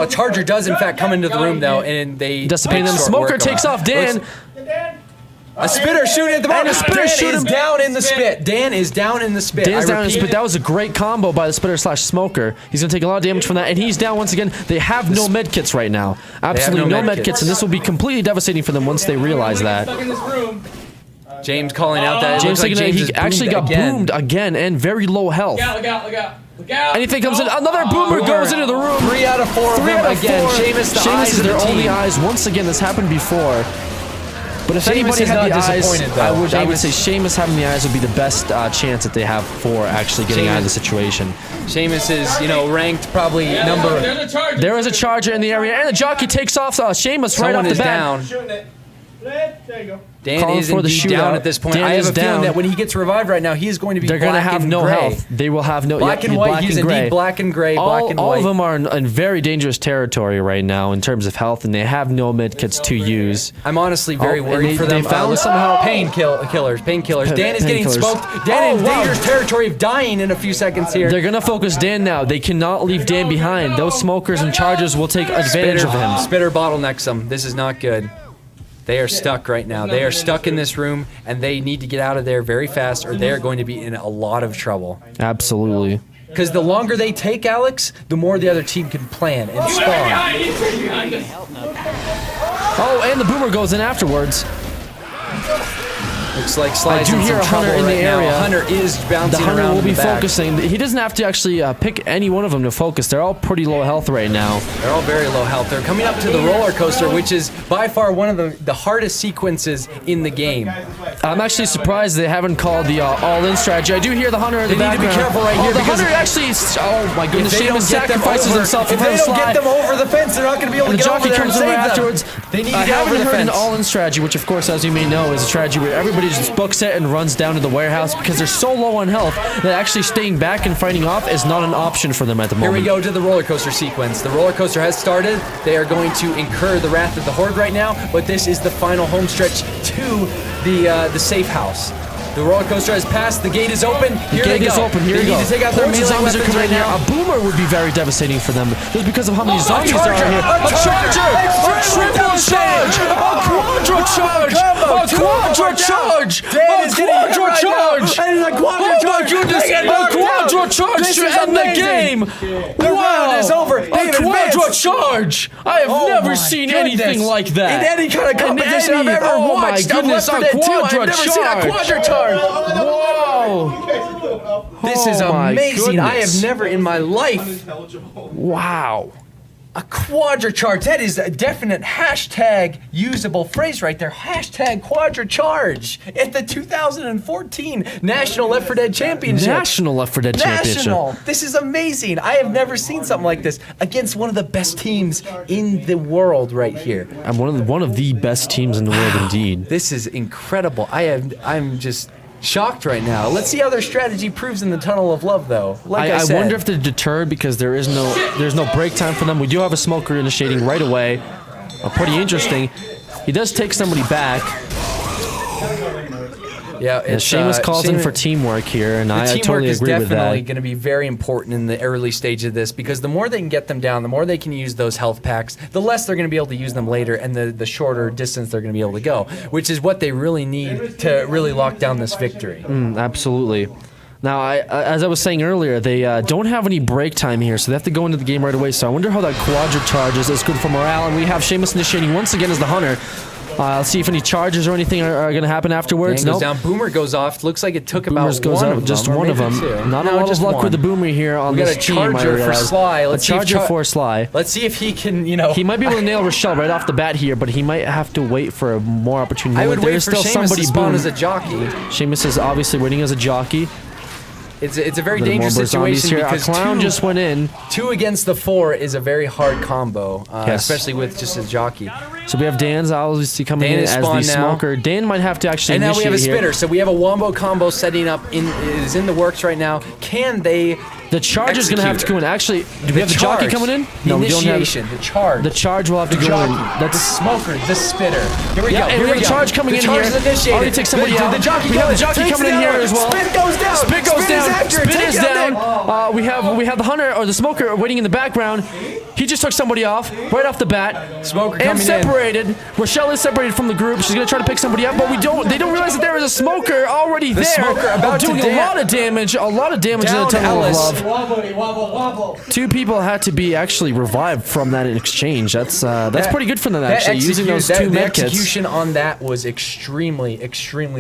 A charger does in fact come into the room though, and they dissipating them. Smoker takes off Dan. A spitter shooting at the moment. Dan is down in the spit. Dan is down in the spit. Dan's down in the spit. That was a great combo by the spitter slash smoker. He's gonna take a lot of damage from that, and he's down once again. They have no med kits right now. Absolutely no med kits, and this will be completely devastating for them once they realize that. James calling out that. James thinking that he actually got boomed again and very low health. Look out. Anything comes in, another boomer goes into the room. 3 out of 4 of them again. Seamus is their only eyes. Once again, this happened before. But if anybody had the eyes, I would say Seamus having the eyes would be the best chance that they have for actually getting out of the situation. Seamus is, ranked probably number. There is a charger in the area, and the jockey takes off Seamus right off the bat. There you go. Dan is indeed down at this point. I have a feeling that when he gets revived right now, he is going to be black and gray. They're going to have no health. They will have no... Black and white. He's indeed black and gray, black and white. All of them are in very dangerous territory right now in terms of health, and they have no medkits to use. I'm honestly very worried for them. They found somehow... Painkillers. Dan is getting smoked. Dan in dangerous territory of dying in a few seconds here. They're going to focus Dan now. They cannot leave Dan behind. Those smokers and chargers will take advantage of him. Spitter bottlenecks them. This is not good. They are stuck right now. They are stuck in this room, and they need to get out of there very fast, or they are going to be in a lot of trouble. Absolutely. Because the longer they take, Alex, the more the other team can plan and spawn. Oh, and the boomer goes in afterwards. Looks like Slide's in some trouble in the area. Hunter is bouncing around. The Hunter will be focusing. He doesn't have to actually pick any one of them to focus. They're all pretty low health right now. They're all very low health. They're coming up to the roller coaster, which is by far one of the hardest sequences in the game. I'm actually surprised they haven't called the all-in strategy. I do hear the Hunter in the background. They need to be careful right here. The Hunter actually... Oh my goodness. Seamus sacrifices himself. If they don't get them over the fence, they're not going to be able to get over there and save them. Afterwards. They need to get over the fence. An all-in strategy, which of course, as you may know, is a strategy where everybody just books it and runs down to the warehouse because they're so low on health that actually staying back and fighting off is not an option for them at the moment. Here we go to the roller coaster sequence. The roller coaster has started. They are going to incur the wrath of the Horde right now, but this is the final home stretch to the safe house. The roller coaster has passed. The gate is open. Here they go. Here they need to take out their melee zombies weapons right now. A boomer would be very devastating for them just because of how many zombies there are here. A charger! A triple charge! A quadra charge! A quadra charge! A quadra charge! Oh my goodness! A quadra charge to end the game! Wow! Is over. A quadra charge! I have never seen anything like that. In any kind of competition I've ever watched. Oh my goodness! A quadra charge! Whoa! This is amazing. I have never in my life. Wow. A quadra charge. That is a definite hashtag usable phrase right there. Hashtag quadra charge at the 2014 National Left 4 Dead Championship. National Left 4 Dead Championship. This is amazing. I have never seen something like this against one of the best teams in the world right here. I'm one of the best teams in the world indeed. This is incredible. I'm just shocked right now. Let's see how their strategy proves in the Tunnel of Love, though. I wonder if they're deterred because there's no break time for them. We do have a smoker initiating right away. Pretty interesting. He does take somebody back. Yeah, Seamus calls in for teamwork here, and I totally agree with that. Teamwork is definitely going to be very important in the early stage of this because the more they can get them down, the more they can use those health packs, the less they're going to be able to use them later, and the shorter distance they're going to be able to go, which is what they really need to really lock down this victory. Absolutely. Now, as I was saying earlier, they don't have any break time here, so they have to go into the game right away. So I wonder how that quadra charge is good for morale, and we have Seamus initiating once again as the Hunter. Let's see if any charges or anything are going to happen afterwards. Goes down. Boomer goes off. Looks like it took about just one of them. Not a lot of luck with the Boomer here on this team. We got a charger for Sly. A charger for Sly. Let's see if he can, He might be able to nail Rochelle right off the bat here, but he might have to wait for a more opportunity. I would wait for Seamus to spawn as a jockey. Seamus is obviously waiting as a jockey. It's a very dangerous situation because a clown just went in. 2 against the 4 is a very hard combo, especially with just a jockey. So we have Dan's obviously coming in as the smoker. Dan might have to actually initiate. And now we have a spitter, here. So we have a wombo combo setting up. Is in the works right now. Can they? The charge is going to have to go in. Actually, do we have the jockey coming in? No, we don't have the charge. The charge will have to go in. That's the smoker, the spitter. Here we go. And we have the charge coming in here. Already takes somebody out. The jockey we have the jockey coming in here as well. Spit goes down. Spit goes down. Spit is down. We have the Hunter or the smoker waiting in the background. He just took somebody off right off the bat. Smoker And coming separated. Rochelle is separated from the group. She's gonna try to pick somebody up, but they don't realize that there is a smoker already there. Smoker about doing to a lot of damage. A lot of damage in the tunnel of love. Wobble. 2 people had to be actually revived from that in exchange. That's pretty good for them actually, using those 2 the med kits. execution on that was extremely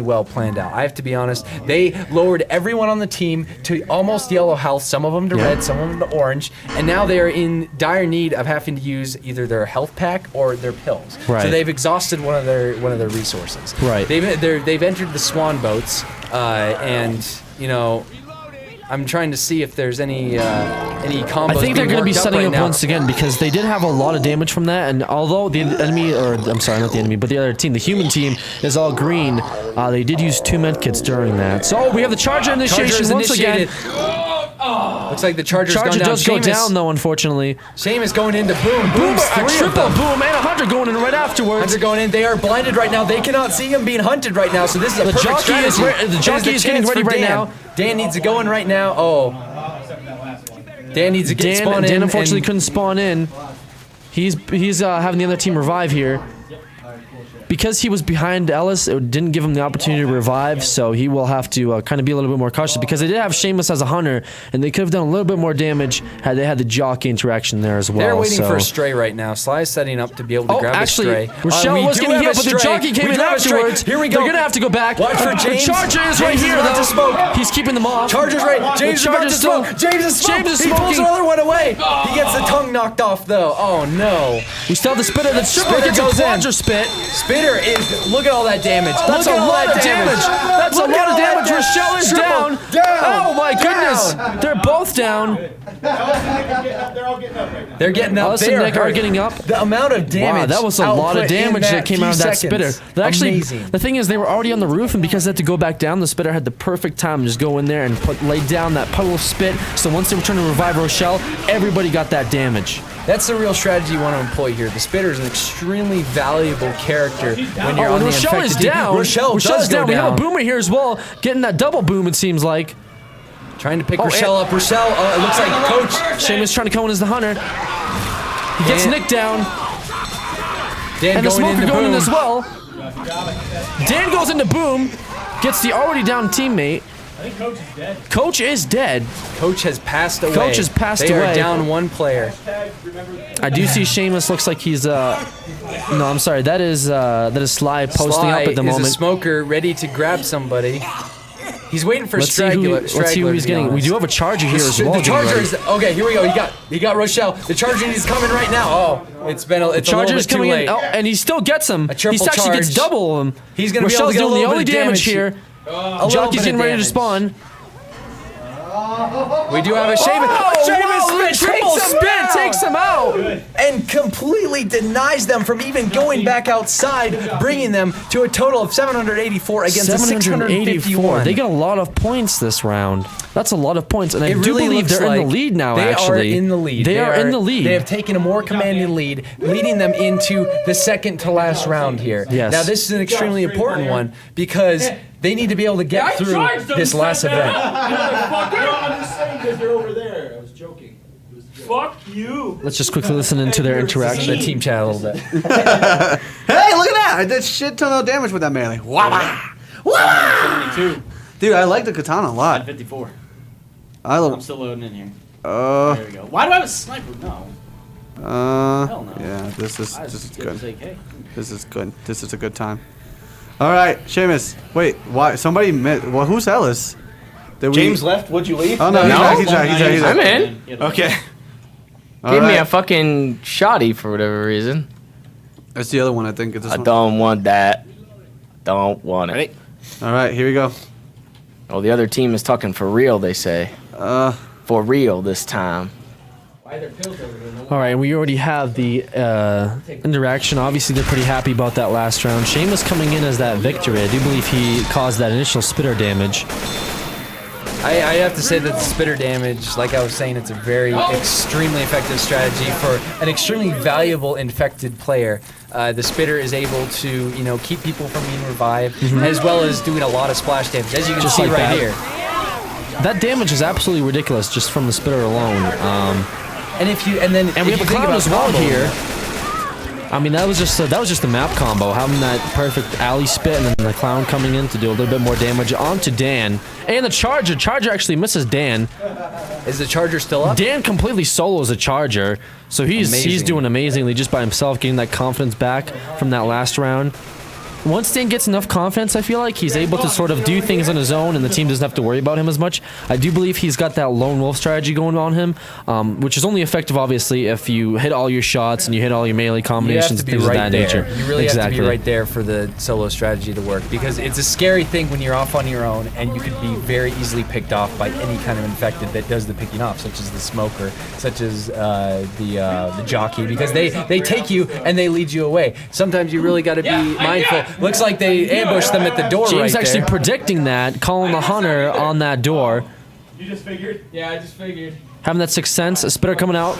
well planned out. I have to be honest. They lowered everyone on the team to almost yellow health, some of them to red, some of them to orange, and now they are in dire need of having to use either their health pack or their pills. Right. So they've exhausted one of their resources. Right. They've entered the Swan boats, and you know, I'm trying to see if there's any combos. I think they're going to be setting up now. once again because they did have a lot of damage from that, and although the enemy, or I'm sorry, not the enemy, but the other team, the human team, is all green, they did use 2 med kits during that. So we have the charger initiation once again. Looks like the Charger's Charger gone down. does go down though, unfortunately. Seamus going into boom. Boom's A triple boom and a Hunter going in right afterwards. Hunter going in. They are blinded right now. They cannot see him being hunted right now. So this is a The perfect jockey is strategy. the jockey is getting ready right now. Dan needs to go in right now. Oh, Dan needs to get spawn in. Dan unfortunately couldn't spawn in. He's having the other team revive here. Because he was behind Ellis, it didn't give him the opportunity to revive, so he will have to kind of be a little bit more cautious because they did have Seamus as a hunter, and they could have done a little bit more damage had they had the jockey interaction there as well. They're waiting for a stray right now. Sly is setting up to be able to grab a stray. Rochelle was getting hit, but the jockey came in afterwards. Here we go. They're going to have to go back. Watch for James. The Charger is right James here, is about though. to smoke. He's keeping them off. Charger's right. James is about to smoke. James is smoking. James is He pulls smoking. another one away. He gets the tongue knocked off, though. Oh, no. We still have the spitter. The triple Spitter gets a goes in. quadra spit. Spitter is... Look at all that damage. That's a lot of damage. That's a lot of damage. Rochelle is down. Oh my goodness. They're both down. They're all getting up right now. They're getting up. Alice They and are Nick are hurt. getting up. The amount of damage. Wow, that was a lot of output in damage that came out of that few spitter. seconds. Actually, Amazing. the thing is, they were already on the roof, and because they had to go back down, the spitter had the perfect time to just go in there and lay down that puddle of spit. So once they were trying to revive Rochelle, everybody got that damage. That's the real strategy you want to employ here. The Spitter is an extremely valuable character when you're on the Rochelle is infected team. down. Rochelle's down. We have a down. boomer here as well, getting that double boom, it seems like. Trying to pick Rochelle up. Rochelle, it looks like Coach. Seamus trying to come in as the hunter. He gets Nick down. Dan And the going smoker into going in boom. as well. Dan goes into boom, gets the already down teammate. I think Coach is dead. Coach is dead. Coach has passed away. Coach has passed they away. are down one player. I do see Seamus looks like he's no, I'm sorry. That is Sly posting Sly up at the is a moment. smoker ready to grab somebody. He's waiting for Let's see Straggler. who he's getting. We do have a Charger here as well. The getting Charger ready. is okay. Here we go. He got Rochelle. The Charger is coming right now. Oh, it's been it's a little Charger's bit too coming late. in. Oh, and he still gets him. A triple He actually gets charge. double of him. He's gonna be able Rochelle's to get a doing the little only bit of damage damage here. A little Jockey's bit getting of ready to damage. spawn. We do have a Seamus. Oh, Seamus wow, the triple spin takes him out. and completely denies them from even going back outside, bringing them to a total of 784 against a 651. They get a lot of points this round. That's a lot of points, and I It do really believe looks they're in like the lead now. They Actually, are in the lead. They are in the lead. They have taken a more commanding lead, leading them into the second to last round here. Yes. Now this is an extremely important one because they need to be able to get through this last event. I'm just saying because they're over there. I was joking. Fuck you. Let's just quickly listen into their interaction. The team chat a little bit. Hey, look at that! I did shit ton of damage with that melee. Wah! Wah! 72. Dude, I like the katana a lot. 54. I I'm love. still loading in here. There we go. Why do I have a sniper? No. Hell no. Yeah, this is I this is just good. say, hey. This is good. This is a good time. All right, Seamus. Wait, why? Somebody met. Well, who's Ellis? Did we? James left. Would you leave? Oh no, he's back. He's I'm back. in. Okay. All Give me right. a fucking shoddy for whatever reason. That's the other one, I think. It's this I one. don't want that. Don't want it. All right, here we go. Oh, the other team is talking for real, they say. For real this time. All right, we already have the interaction. Obviously, they're pretty happy about that last round. Seamus coming in as that victory. I do believe he caused that initial spitter damage. I have to say that the spitter damage, like I was saying, it's a very extremely effective strategy for an extremely valuable infected player. The spitter is able to, keep people from being revived, as well as doing a lot of splash damage, as you can Just see like right that. here. That damage is absolutely ridiculous just from the spitter alone. And we have a clown as well here. I mean, that was just the map combo, having that perfect alley spit and then the clown coming in to do a little bit more damage onto Dan. And the Charger. Charger actually misses Dan. Is the Charger still up? Dan completely solos a Charger, so he's doing amazingly just by himself, getting that confidence back from that last round. Once Dan gets enough confidence, I feel like he's able to sort of do things on his own and the team doesn't have to worry about him as much. I do believe he's got that lone wolf strategy going on him, which is only effective, obviously, if you hit all your shots and you hit all your melee combinations and things of that nature. You really have to be right there for the solo strategy to work, because it's a scary thing when you're off on your own and you could be very easily picked off by any kind of infected that does the picking off, such as the smoker, such as the jockey, because they take you and they lead you away. Sometimes you really got to be mindful. Looks like they ambushed them at the door. James actually predicting that, calling the hunter on that door. You just figured? Yeah, I just figured. Having that sixth sense, a spitter coming out,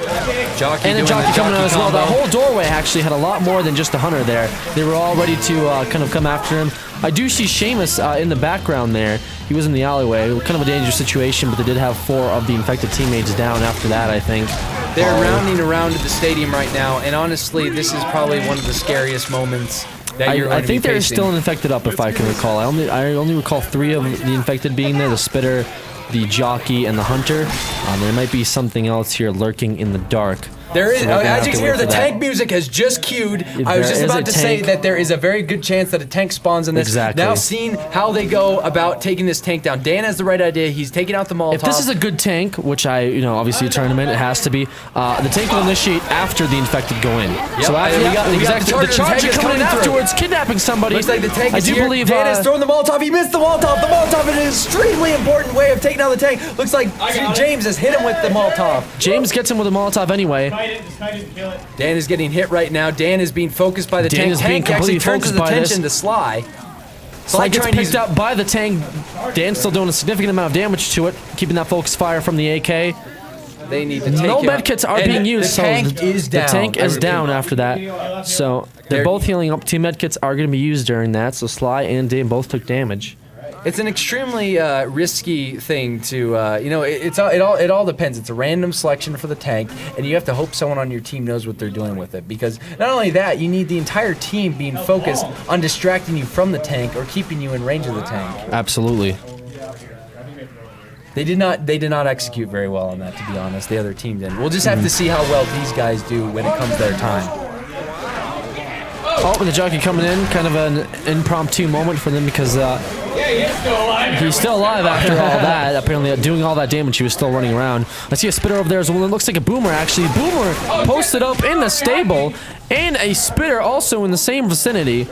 jockey and a jockey coming out as well. The whole doorway actually had a lot more than just the hunter there. They were all ready to kind of come after him. I do see Seamus in the background there. He was in the alleyway. Kind of a dangerous situation, but they did have 4 of the infected teammates down after that, I think. They're rounding around at the stadium right now, and honestly, this is probably one of the scariest moments. I think there's still an infected up, if I can recall. I only recall 3 of the infected being there: the spitter, the jockey, and the hunter. There might be something else here lurking in the dark. There is, as you can hear, the tank music has just queued. I was just about to say that there is a very good chance that a tank spawns in this. Exactly. Now seeing how they go about taking this tank down. Dan has the right idea. He's taking out the Molotov. If this is a good tank, which obviously a tournament, it has to be, the tank will initiate after the infected go in. Yep. So after the Charger coming in afterwards, kidnapping somebody. Looks like the tank is here. believe Dan is throwing the Molotov. He missed the Molotov. The Molotov is an extremely important way of taking down the tank. Looks like James has hit him with the Molotov. James gets him with a Molotov anyway. Dan is getting hit right now. Dan is being focused by the tank. Tank actually turns his attention to Sly. Sly gets picked up by the tank. Dan's still doing a significant amount of damage to it, keeping that focus fire from the AK. They need to take no medkits are being used, the tank is down. The tank is down after that. So they're both healing up. 2 medkits are going to be used during that. So Sly and Dan both took damage. It's an extremely risky thing to, it all depends. It's a random selection for the tank, and you have to hope someone on your team knows what they're doing with it. Because not only that, you need the entire team being focused on distracting you from the tank or keeping you in range of the tank. Absolutely. They did not execute very well on that, to be honest. The other team did. We'll just have to see how well these guys do when it comes their time. Oh, the jockey coming in, kind of an impromptu moment for them because he's still alive after all that. Apparently, doing all that damage, he was still running around. I see a spitter over there as well. It looks like a boomer, actually. Boomer posted up in the stable, and a spitter also in the same vicinity.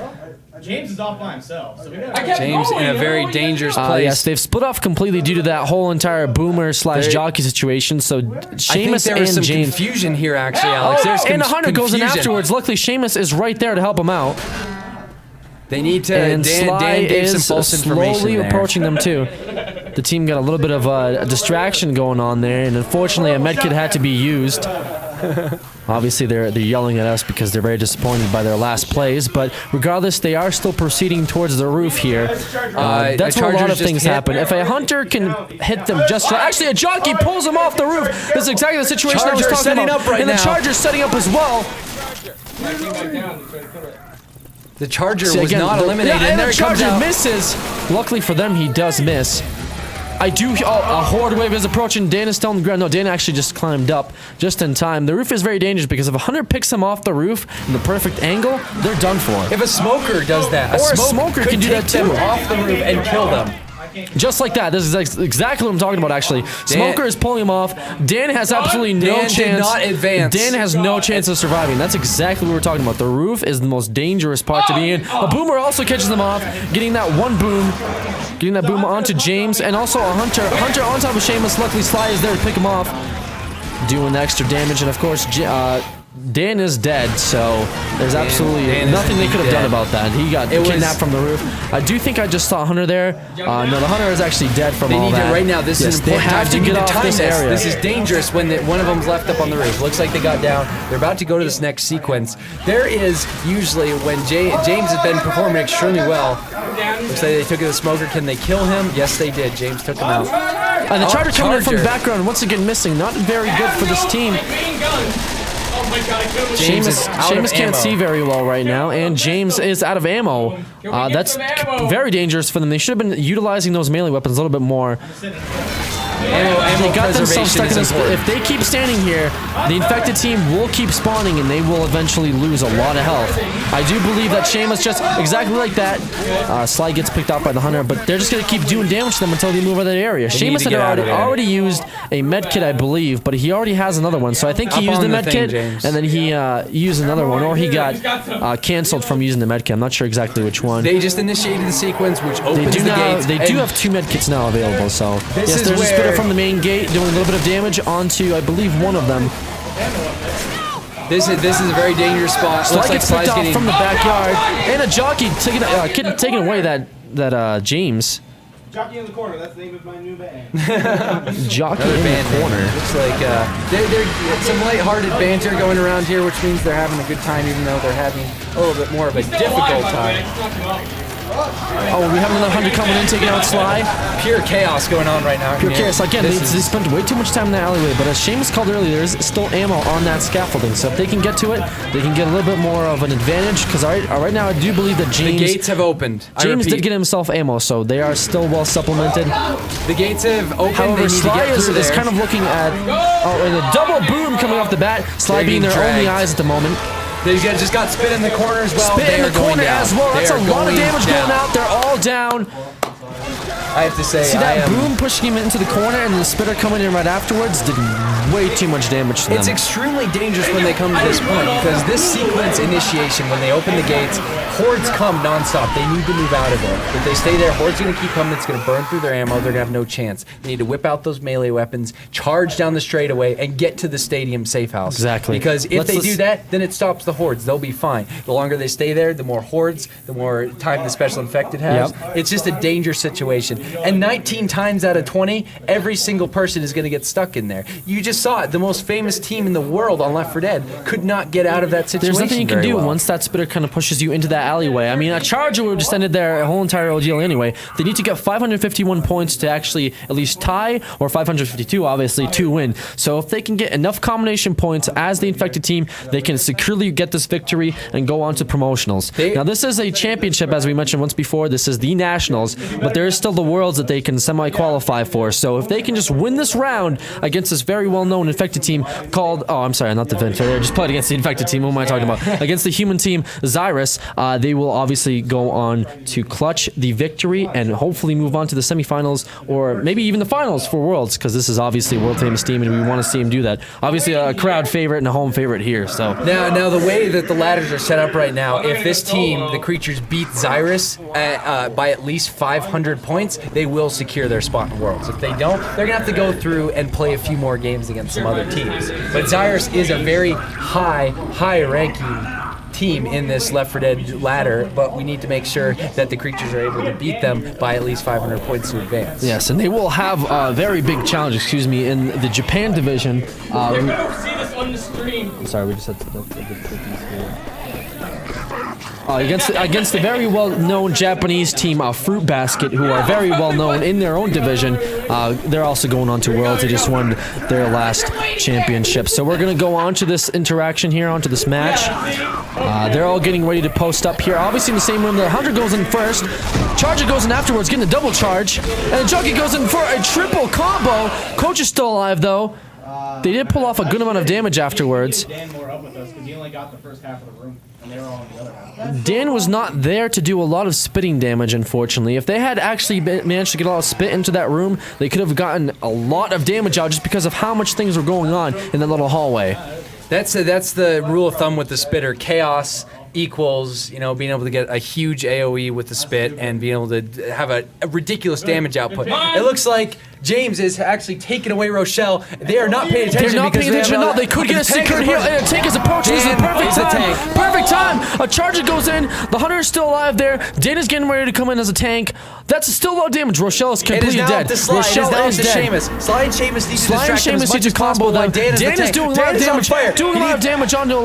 James is off by himself. So James in a very dangerous place. Yes, they've split off completely due to that whole entire boomer/jockey situation. So Seamus there was some James. Confusion here, actually, Alex. There's and the hunter goes in afterwards. Luckily, Seamus is right there to help him out. They need to. And Sly Dan gave some is false information slowly there. approaching them too. The team got a little bit of a distraction going on there, and unfortunately, a medkit had to be used. Obviously, they're yelling at us because they're very disappointed by their last plays, but regardless, they are still proceeding towards the roof here. That's where a lot of things happen. If a hunter can hit them just right, actually a jockey pulls them off the roof. This is exactly the situation I was talking about. And the Charger's setting up as well. The Charger was not eliminated, and there the he comes Charger out. misses. Luckily for them, he does miss. A horde wave is approaching. Dan is still on the ground. No, Dan actually just climbed up just in time. The roof is very dangerous because if a hunter picks him off the roof in the perfect angle, they're done for. If a smoker does that, a smoker can do that too. Off the roof and kill them. Just like that. This is exactly what I'm talking about, actually. Smoker is pulling him off. Dan has absolutely no chance. Dan did not advance. Dan has no chance of surviving. That's exactly what we're talking about. The roof is the most dangerous part to be in. A boomer also catches them off, getting that one boom. Getting that boom onto James, and also a hunter. Hunter on top of Seamus. Luckily, Sly is there to pick him off. Doing the extra damage, and of course, Dan is dead, so there's absolutely nothing they could have done about that. He got kidnapped from the roof. I do think I just saw Hunter there. No, the Hunter is actually dead from all that. They need to right now. This is important. They have to get off this area. This is dangerous when one of them's left up on the roof. Looks like they got down. They're about to go to this next sequence. There is usually when James has been performing extremely well. Looks like they took the smoker. Can they kill him? Yes, they did. James took him out. And the Charger coming in from the Charger. background, once again missing. Not very good for this team. Oh my god, I killed him. Seamus can't see very well right now, and James is out of ammo. That's very dangerous for them. They should have been utilizing those melee weapons a little bit more. They got themselves stuck in this. If they keep standing here, the infected team will keep spawning, and they will eventually lose a lot of health. I do believe that Seamus just exactly like that. Sly gets picked up by the hunter, but they're just gonna keep doing damage to them until they move out of that area. Seamus had already used a med kit, I believe, but he already has another one. So I think he used the med kit, and then he used another one, or he got canceled from using the med kit. I'm not sure exactly which one. They just initiated the sequence, which opens the gates. They do have 2 med kits now available. So yes, there's a spitter from the main gate doing a little bit of damage onto, I believe, one of them. This is a very dangerous spot. Sly gets picked off from the backyard, and a jockey taking away that James. Jockey in the corner, that's the name of my new band. Jockey in the corner. Looks like there's some lighthearted banter going around here, which means they're having a good time, even though they're having a little bit more of a difficult time. Oh, we have another hunter coming in, taking out Sly. Pure chaos going on right now. Pure chaos. Again, they spent way too much time in the alleyway, but as Seamus called earlier, there's still ammo on that scaffolding. So if they can get to it, they can get a little bit more of an advantage. Because right now, I do believe that James... The gates have opened. James did get himself ammo, so they are still well supplemented. The gates have opened. However, Sly is kind of looking at... Oh, and a double boom coming off the bat. Sly being their only eyes at the moment. They just got spit in the corner as well. Spit in the corner as well. That's a lot of damage going out. They're all down. I have to say, see that boom pushing him into the corner, and the spitter coming in right afterwards did way too much damage to them. It's extremely dangerous when they come to this point, because this sequence initiation, when they open the gates, hordes come nonstop. They need to move out of there. If they stay there, hordes are going to keep coming. It's going to burn through their ammo. They're going to have no chance. They need to whip out those melee weapons, charge down the straightaway, and get to the stadium safe house. Exactly. Because if they do that, then it stops the hordes. They'll be fine. The longer they stay there, the more hordes, the more time the special infected has. Yep. It's just a dangerous situation. And 19 times out of 20, every single person is going to get stuck in there. You just saw it. The most famous team in the world on Left 4 Dead could not get out of that situation. There's nothing you can do well. once that spitter kind of pushes you into that alleyway. I mean, a Charger would have just ended their whole entire ordeal anyway. They need to get 551 points to actually at least tie, or 552, obviously, to win. So if they can get enough combination points as the infected team, they can securely get this victory and go on to promotionals. Now, this is a championship, as we mentioned once before. This is the Nationals, but there is still the Worlds that they can semi-qualify for. So if they can just win this round against this very well-known infected team called... Oh, I'm sorry, not the infected. I just played against the infected team. What am I talking about? Against the human team, Xyrus, they will obviously go on to clutch the victory and hopefully move on to the semifinals, or maybe even the finals for Worlds, because this is obviously a world-famous team, and we want to see him do that. Obviously, a crowd favorite and a home favorite here. So now the way that the ladders are set up right now, if this team, the Creatures, beat Xyrus by at least 500 points, they will secure their spot in Worlds. If they don't, they're going to have to go through and play a few more games against some other teams. But Xyrus is a very high-ranking team in this Left 4 Dead ladder, but we need to make sure that the Creatures are able to beat them by at least 500 points to advance. Yes, and they will have a very big challenge, in the Japan division. You're gonna see this on the stream. Sorry, we just had to against the very well-known Japanese team, Fruit Basket, who are very well-known in their own division. They're also going on to Worlds. They just won their last championship. So we're going to go on to this interaction here, onto this match. They're all getting ready to post up here. Obviously in the same room, the Hunter goes in first. Charger goes in afterwards, getting a double charge. And the Jockey goes in for a triple combo. Coach is still alive, though. They did pull off a good amount of damage afterwards. Dan more up with us because he only got the first half of the room, and they were all on the other half. Dan was not there to do a lot of spitting damage, unfortunately. If they had actually managed to get a lot of spit into that room, they could have gotten a lot of damage out just because of how much things were going on in that little hallway. That's the rule of thumb with the spitter. Chaos equals, being able to get a huge AoE with the spit and being able to have a ridiculous damage output. It looks like James is actually taking away Rochelle. They are not paying attention. They're not paying attention. No, they could get a secret heal. A tank is approaching. This is the perfect time. Perfect time. A Charger goes in. The Hunter is still alive there. Dana's getting ready to come in as a tank. That's still low damage. Rochelle is It is completely now dead. up to Sly. Rochelle it is now up is to dead. Seamus. Sly and Seamus need to Sly and distract him as Seamus much need to as possible combo while them. Dan is the Dan is tank. doing a lot Dan of is on damage. fire. Doing a lot of damage onto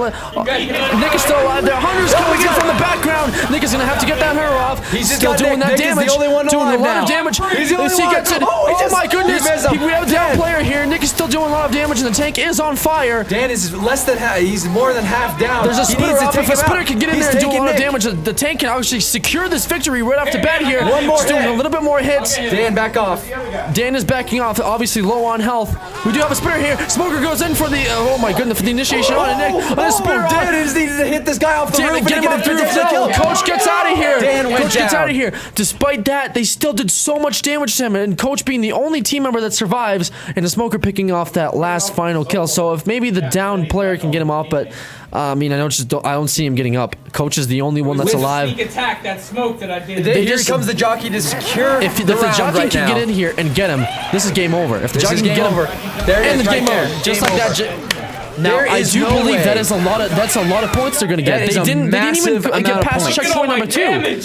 Nick is still alive there. Hunter's coming in from the background. Nick is going to have to get that Hunter off. He's just still got doing Nick. that Nick is damage. the only one doing a alive lot of now. damage. He's the only As he one. gets it. Oh, he Oh just- my goodness. he missed him. We have a down Dan. player here. Nick is still doing a lot of damage and the tank is on fire. Dan is less than half. He's more than half down. There's a He spitter needs to up. take If a him spitter out. can get in He's there and do a taking lot of Nick. damage, the tank can actually secure this victory right off the bat here. One more Just doing hit. a little bit more hits. Dan, back off. Dan is backing off, obviously low on health. We do have a spitter here. Smoker goes in for the, oh my goodness, for the initiation on Nick. The spitter Dan off. just needed to hit this guy off the Dan, roof and get him get up him through through the kill. Coach gets out of here. Dan went Coach gets down. out of here. Despite that, they still did so much damage to him, and Coach being the only team member that survives, and the Smoker picking off that last final kill. So if maybe the down player can get him off, but I mean, I don't see him getting up. Coach is the only one that's alive. Sneak attack, that smoke that I did. They Here just- comes the jockey to secure If the the round jockey right can now. get in here and get him, this is game over. If the This jockey is can game get him, over. There it and is, the right game there. over. Just Game like over. that. Now There I is do no believe way. that is a lot of points they're gonna get. That is They a didn't massive even amount get of past points. checkpoint number 2.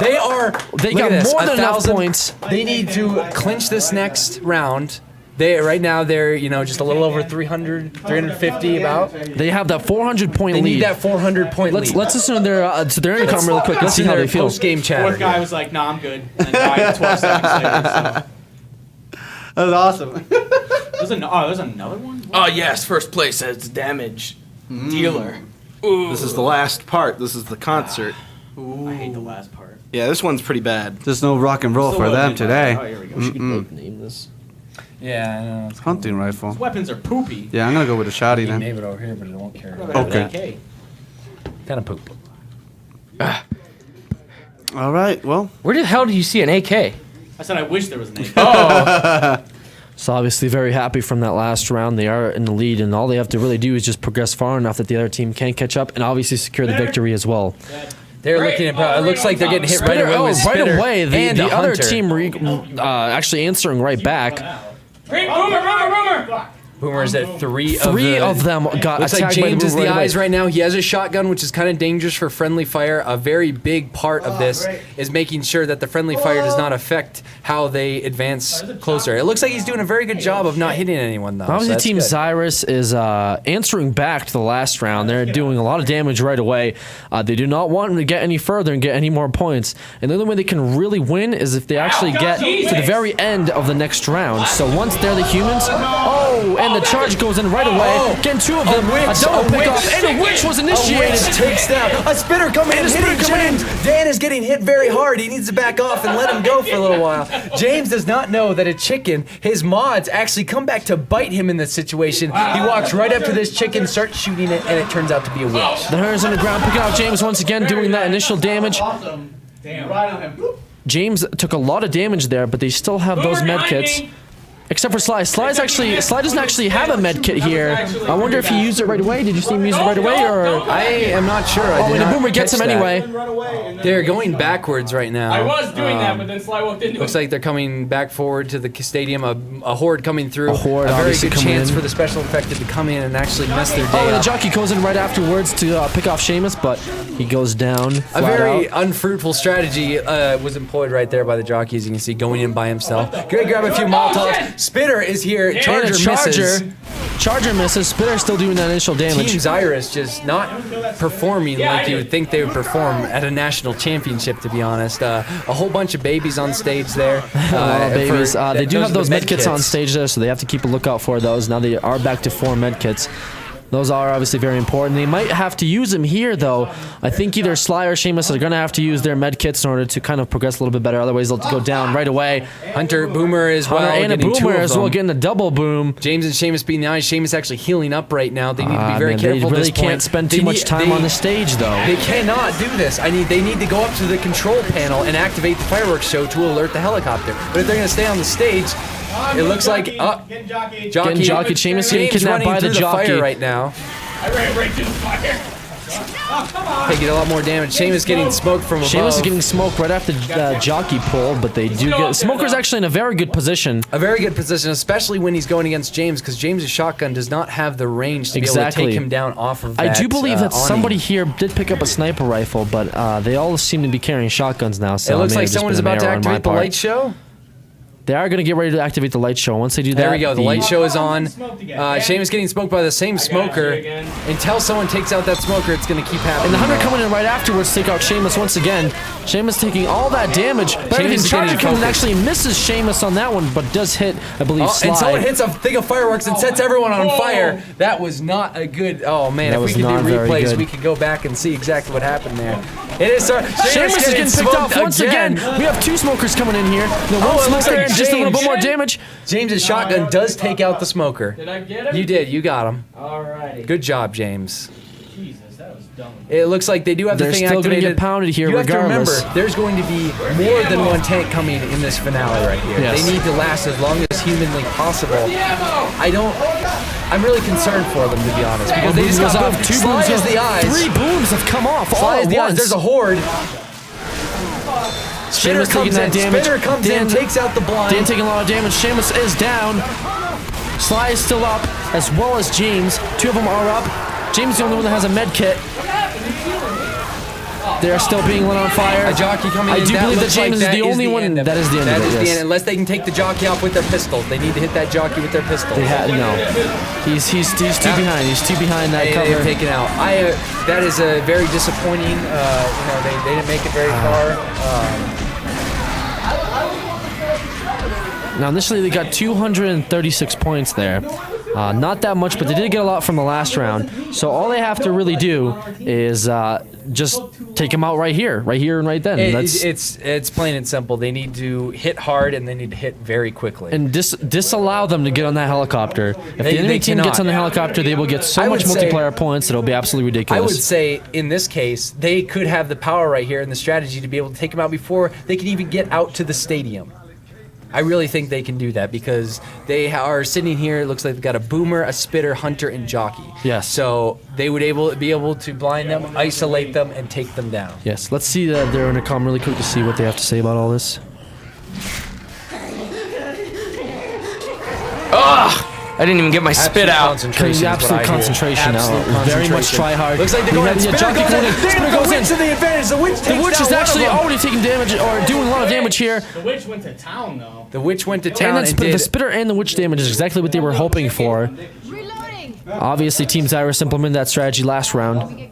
They are. They look got at this, more than enough 1,000. points. They need to clinch this next round. Right now they're just a little over 300, 350 about. They have that 400-point They lead. need that 400-point lead. Let's listen to their intercom really quick. Let's see how they feel. Post-game chatter. Fourth guy was like, "Nah, I'm good," and then died 12 seconds later. That was awesome. So. There's another one. Oh yes, first place as damage dealer. This is the last part. This is the concert. I hate the last part. Yeah, this one's pretty bad. There's no rock and roll for them Oh, today. here we go. Name this. Yeah, I know. It's Hunting rifle. Weapons are poopy. Yeah, I'm gonna go with a shotty then. Name it over here, but it won't carry. Okay. Kind of poop. All right. Well, Where the hell do you see an AK? I said I wish there was an AK. So obviously very happy from that last round. They are in the lead, and all they have to really do is just progress far enough that the other team can't catch up, and obviously secure the victory as well. They're looking at. It looks like they're getting hit right away with right Spitter away. and The other Hunter. team actually answering right back. Boomer! Boomer's at three Of them got Looks attacked like by James the is Boomer the right eyes away. right now. He has a shotgun, which is kind of dangerous for friendly fire. A very big part of this is making sure that the friendly fire does not affect how they advance closer. It looks like he's doing a very good job of not hitting anyone, though. so Obviously, that's Team good. Cyrus is answering back to the last round. They're doing a lot of damage right away. They do not want them to get any further and get any more points. And the only way they can really win is if they actually get to the very end of the next round. So once they're the humans, and the charge goes in right away. Getting two of them, a double pick off, and a witch was initiated. Takes down a spitter coming in, hitting James. Dan is getting hit very hard. He needs to back off and let him go for a little while. James does not know that a chicken, his mods, actually come back to bite him in this situation. He walks right up to this chicken, starts shooting it, and it turns out to be a witch. The Hunter's on the ground, picking out James once again, doing that initial damage. Damn. Right on him. James took a lot of damage there, but they still have those med kits. Except for Sly. Sly doesn't actually have a med kit here. I wonder if he used it right away. Did you see him use it right away, or? I am not sure. Oh, and the Boomer gets him anyway. They're going backwards right now. I was doing that, but then Sly walked into Looks it. like they're coming back forward to the stadium. A horde coming through. A horde very obviously good coming chance in. for the special infected to come in and actually mess their Oh, day and the up. jockey goes in right afterwards to pick off Seamus, but he goes down. A flat very out. unfruitful strategy was employed right there by the jockey, as you can see, going in by himself. Gonna grab a few Molotovs. Spitter is here. Charger And a misses. Charger misses. Spitter still doing that initial damage. Team Xyrus just not performing like you would think they would perform at a national championship, to be honest. A whole bunch of babies on stage there. Babies. They do have those med kits on kits. stage there, so they have to keep a lookout for those. Now they are back to 4 med kits. Those are obviously very important. They might have to use them here, though. I think either Sly or Seamus are going to have to use their med kits in order to kind of progress a little bit better. Otherwise, they'll go down right away. Hunter, Boomer as well. Hunter and a getting two Boomer of as well, them. getting a double boom. James and Seamus being the eyes. Seamus actually healing up right now. They need to be very Man, careful. They at really this point. can't spend They too much need- time they- on the stage, though. They cannot do this. They need to go up to the control panel and activate the fireworks show to alert the helicopter. But if they're going to stay on the stage, it looks like Getting jockey. Getting jockeyed. Seamus getting James kidnapped running by the through the jockey. fire right now. I ran right through the fire. Taking a lot more damage. Seamus getting smoked from above. Seamus is getting smoked right after jockey pull, but they do get... Smoker's actually in a very good position. A very good position, especially when he's going against James, because James's shotgun does not have the range to be able to take him down off of that. I do believe that somebody here did pick up a sniper rifle, but they all seem to be carrying shotguns now. So it looks like someone is about to activate the light show. They are going to get ready to activate the light show. Once they do that, there we go. The light show is on. Seamus getting smoked by the same smoker. Until someone takes out that smoker, it's going to keep happening. And the hunter coming in right afterwards to take out Seamus once again. Seamus taking all that damage. But everything Charger comes and actually misses Seamus on that one, but does hit, I believe, Sly. And someone hits a thing of fireworks and sets everyone on fire. That was not a good... Oh, man. If we could do replays, we could go back and see exactly what happened there. It is... Seamus is getting picked off once again. We have two smokers coming in here. The one smoker and just a little bit more damage. James's shotgun does take out the smoker. Did I get him? You did. You got him. Alrighty. Good job, James. Jesus, that was dumb. It looks like they do have the thing activated. They're still going to get pounded here regardless. You have to remember, there's going to be more than one tank coming in this finale right here. Yes. They need to last as long as humanly possible. I'm really concerned for them, to be honest, because they just got off two booms. Sly is the eyes. 3 booms have come off all at once. There's a horde. Spinner comes in, Spinner comes in, takes out the blind. Dan taking a lot of damage. Seamus is down. Sly is still up, as well as James. 2 of them are up. James is the only one that has a med kit. They are still being lit on fire. A jockey coming in. I do believe that James is the only one. That is the end of it. That is the end, unless they can take the jockey off with their pistols. They need to hit that jockey with their pistols. No. He's too behind. He's too behind that cover. They're taken out. That is a very disappointing. They didn't make it very far. Now initially they got 236 points there. Not that much, but they did get a lot from the last round. So all they have to really do is just take him out right here and right then. It's plain and simple. They need to hit hard and they need to hit very quickly. And disallow them to get on that helicopter. If the enemy team gets on the helicopter, they will get so much multiplayer points it'll be absolutely ridiculous. I would say in this case they could have the power right here and the strategy to be able to take him out before they can even get out to the stadium. I really think they can do that because they are sitting here. It looks like they've got a boomer, a spitter, hunter, and jockey. Yes. So they would be able to blind them, isolate them, and take them down. Yes. Let's see their intercom really quick to see what they have to say about all this. I didn't even get my spit out. Absolute concentration now. Very much try hard. Looks like they're going. Spinner goes in. To the advantage. The witch is actually already taking damage or doing a lot of damage here. The witch went to town though. The witch went to town and the spitter and the witch damage is exactly what they were hoping for. Obviously, Team Cyrus implemented that strategy last round.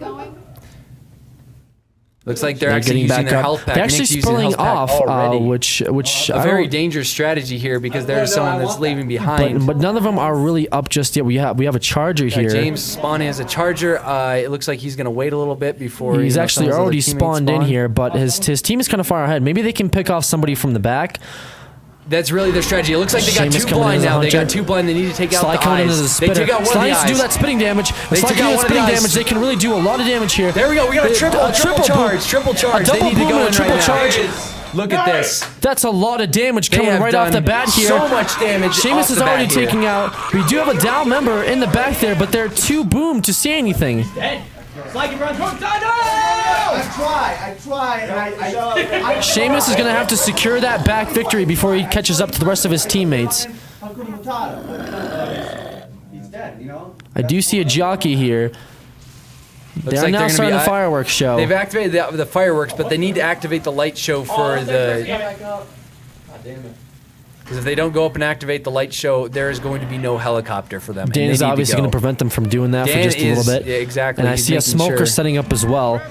Looks like they're actually using their health pack. They're actually spilling off, which a very dangerous strategy here because there's someone that's leaving behind. But none of them are really up just yet. We have a charger here. James spawning as a charger. It looks like he's going to wait a little bit before. He's actually already spawned in here, but his team is kind of far ahead. Maybe they can pick off somebody from the back. That's really their strategy. It looks like they got two blind now. They got two blind. They need to take out the eyes. They took out one of the eyes. Sly needs to do that spitting damage. They took out one of the eyes. They can really do a lot of damage here. There we go. We got a triple charge. Triple charge. They need to go in triple charge. Look at this. That's a lot of damage coming right off the bat here. So much damage. Seamus is already taking out. We do have a down member in the back there, but they're too boom to see anything. I try. Seamus is going to have to secure that back victory before he catches up to the rest of his teammates. He's dead, you know? I do see a jockey here. They're now starting the fireworks show. They've activated the fireworks, but they need to activate the light show for the... God damn it. Because if they don't go up and activate the light show, there is going to be no helicopter for them. Dan is obviously going to prevent them from doing that for just a little bit. Yeah, exactly. And I see a smoker setting up as well.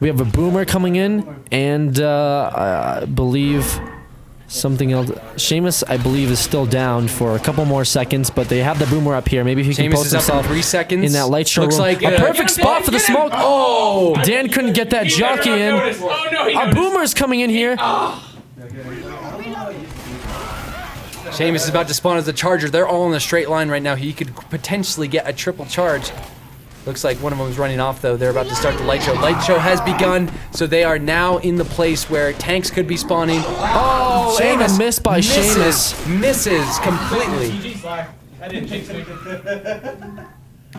We have a boomer coming in, and I believe something else. Seamus, I believe, is still down for a couple more seconds, but they have the boomer up here. Maybe if he can post himself 3 seconds in that light show Looks room. like a perfect spot for the smoke. Oh, Dan couldn't get that jockey in. A boomer's coming in here. Seamus is about to spawn as a charger. They're all in a straight line right now. He could potentially get a triple charge. Looks like one of them is running off, though. They're about to start the light show. Light show has begun, so they are now in the place where tanks could be spawning. Oh, Seamus, and a miss by Seamus. Misses completely.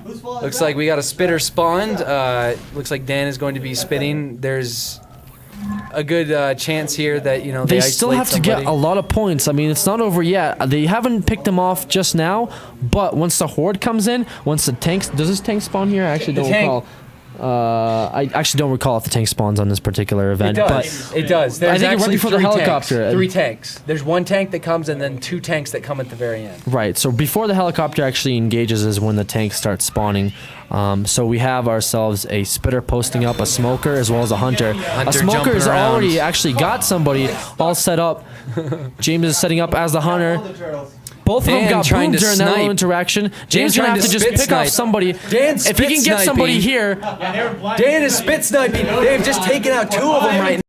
Looks like we got a spitter spawned. Looks like Dan is going to be spitting. There's a good chance here that they still have to get a lot of points. I mean, it's not over yet. They haven't picked them off just now, but once the horde comes in, once the tanks, does this tank spawn here? I actually don't recall. I actually don't recall if the tank spawns on this particular event. It does. There's I think right before the helicopter. 3 tanks. There's 1 tank that comes and then 2 tanks that come at the very end. Right. So before the helicopter actually engages is when the tank starts spawning. So we have ourselves a spitter posting up, a smoker, as well as a hunter. A smoker has already actually got somebody all set up. James is setting up as the hunter. Both of them got boomed during that little interaction. James gonna have to just pick off somebody. If he can get somebody here. Dan is spit sniping. They've just taken out 2 of them right now.